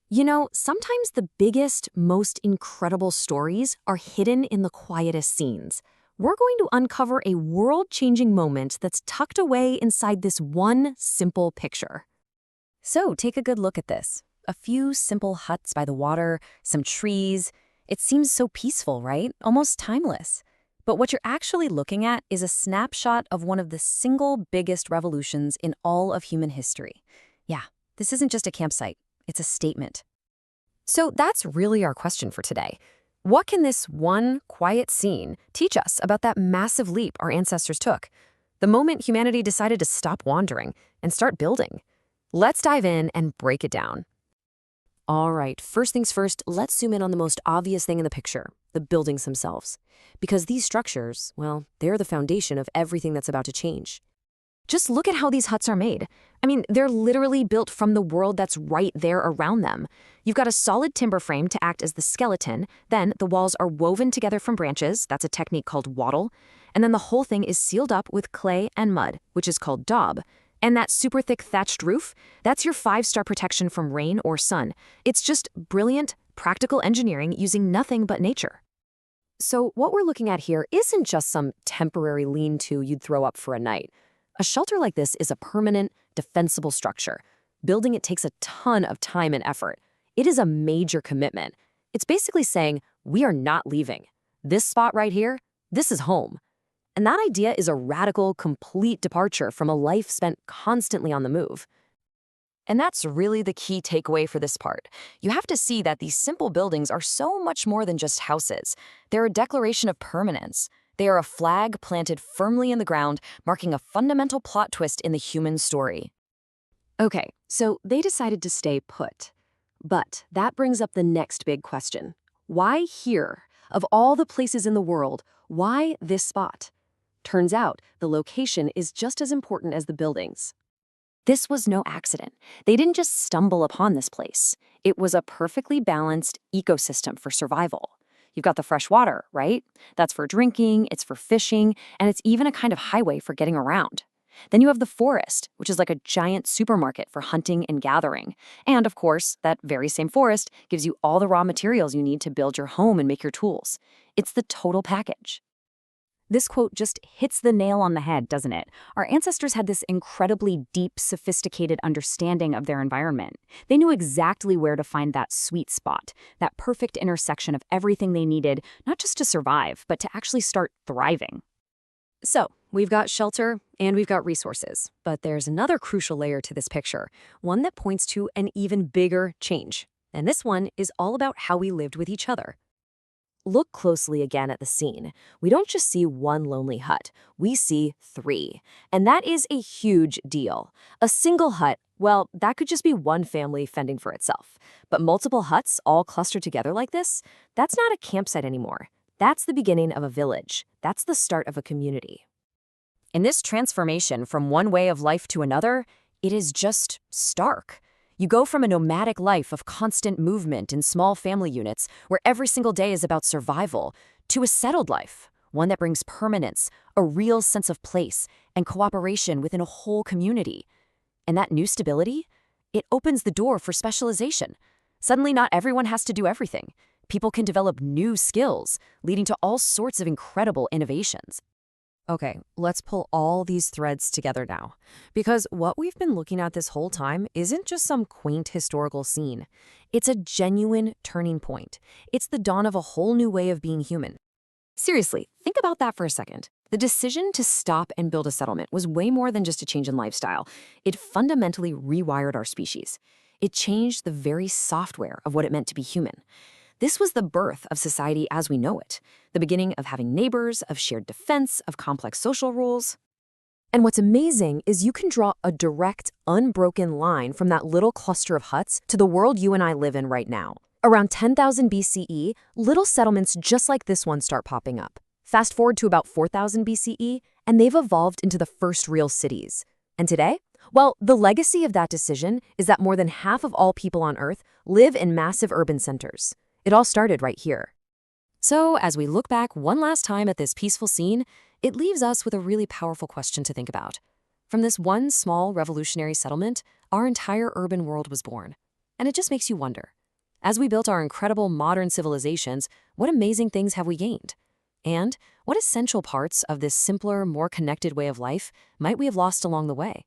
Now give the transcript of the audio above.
You know, sometimes the biggest, most incredible stories are hidden in the quietest scenes. We're going to uncover a world-changing moment that's tucked away inside this one simple picture. So take a good look at this. A few simple huts by the water, some trees. It seems so peaceful, right? Almost timeless. But what you're actually looking at is a snapshot of one of the single biggest revolutions in all of human history. Yeah, this isn't just a campsite. It's a statement. So that's really our question for today. What can this one quiet scene teach us about that massive leap our ancestors took? The moment humanity decided to stop wandering and start building. Let's dive in and break it down. All right, first things first, let's zoom in on the most obvious thing in the picture, the buildings themselves. Because these structures, well, they're the foundation of everything that's about to change. Just look at how these huts are made. I mean, they're literally built from the world that's right there around them. You've got a solid timber frame to act as the skeleton, then the walls are woven together from branches, that's a technique called wattle, and then the whole thing is sealed up with clay and mud, which is called daub. And that super thick thatched roof, that's your 5-star protection from rain or sun. It's just brilliant, practical engineering using nothing but nature. So what we're looking at here isn't just some temporary lean-to you'd throw up for a night. A shelter like this is a permanent, defensible structure. Building it takes a ton of time and effort. It is a major commitment. It's basically saying, we are not leaving. This spot right here, this is home. And that idea is a radical, complete departure from a life spent constantly on the move. And that's really the key takeaway for this part. You have to see that these simple buildings are so much more than just houses. They're a declaration of permanence. They are a flag planted firmly in the ground, marking a fundamental plot twist in the human story. Okay, so they decided to stay put. But that brings up the next big question. Why here? Of all the places in the world, why this spot? Turns out, the location is just as important as the buildings. This was no accident. They didn't just stumble upon this place. It was a perfectly balanced ecosystem for survival. You've got the fresh water, right? That's for drinking, it's for fishing, and it's even a kind of highway for getting around. Then you have the forest, which is like a giant supermarket for hunting and gathering. And of course, that very same forest gives you all the raw materials you need to build your home and make your tools. It's the total package. This quote just hits the nail on the head, doesn't it? Our ancestors had this incredibly deep, sophisticated understanding of their environment. They knew exactly where to find that sweet spot, that perfect intersection of everything they needed, not just to survive, but to actually start thriving. So, we've got shelter and we've got resources, but there's another crucial layer to this picture, one that points to an even bigger change. And this one is all about how we lived with each other. Look closely again at the scene. We don't just see one lonely hut, we see 3. And that is a huge deal. A single hut, well, that could just be one family fending for itself. But multiple huts all clustered together like this, that's not a campsite anymore. That's the beginning of a village. That's the start of a community. In this transformation from one way of life to another, it is just stark. You go from a nomadic life of constant movement in small family units, where every single day is about survival, to a settled life, one that brings permanence, a real sense of place, and cooperation within a whole community. And that new stability, it opens the door for specialization. Suddenly, not everyone has to do everything. People can develop new skills, leading to all sorts of incredible innovations. Okay, let's pull all these threads together now. Because what we've been looking at this whole time isn't just some quaint historical scene. It's a genuine turning point. It's the dawn of a whole new way of being human. Seriously, think about that for a second. The decision to stop and build a settlement was way more than just a change in lifestyle. It fundamentally rewired our species. It changed the very software of what it meant to be human. This was the birth of society as we know it, the beginning of having neighbors, of shared defense, of complex social rules. And what's amazing is you can draw a direct, unbroken line from that little cluster of huts to the world you and I live in right now. Around 10,000 BCE, little settlements just like this one start popping up. Fast forward to about 4,000 BCE, and they've evolved into the first real cities. And today? Well, the legacy of that decision is that more than half of all people on Earth live in massive urban centers. It all started right here. So, as we look back one last time at this peaceful scene, it leaves us with a really powerful question to think about. From this one small revolutionary settlement, our entire urban world was born. And it just makes you wonder, As we built our incredible modern civilizations, what amazing things have we gained? And what essential parts of this simpler, more connected way of life might we have lost along the way?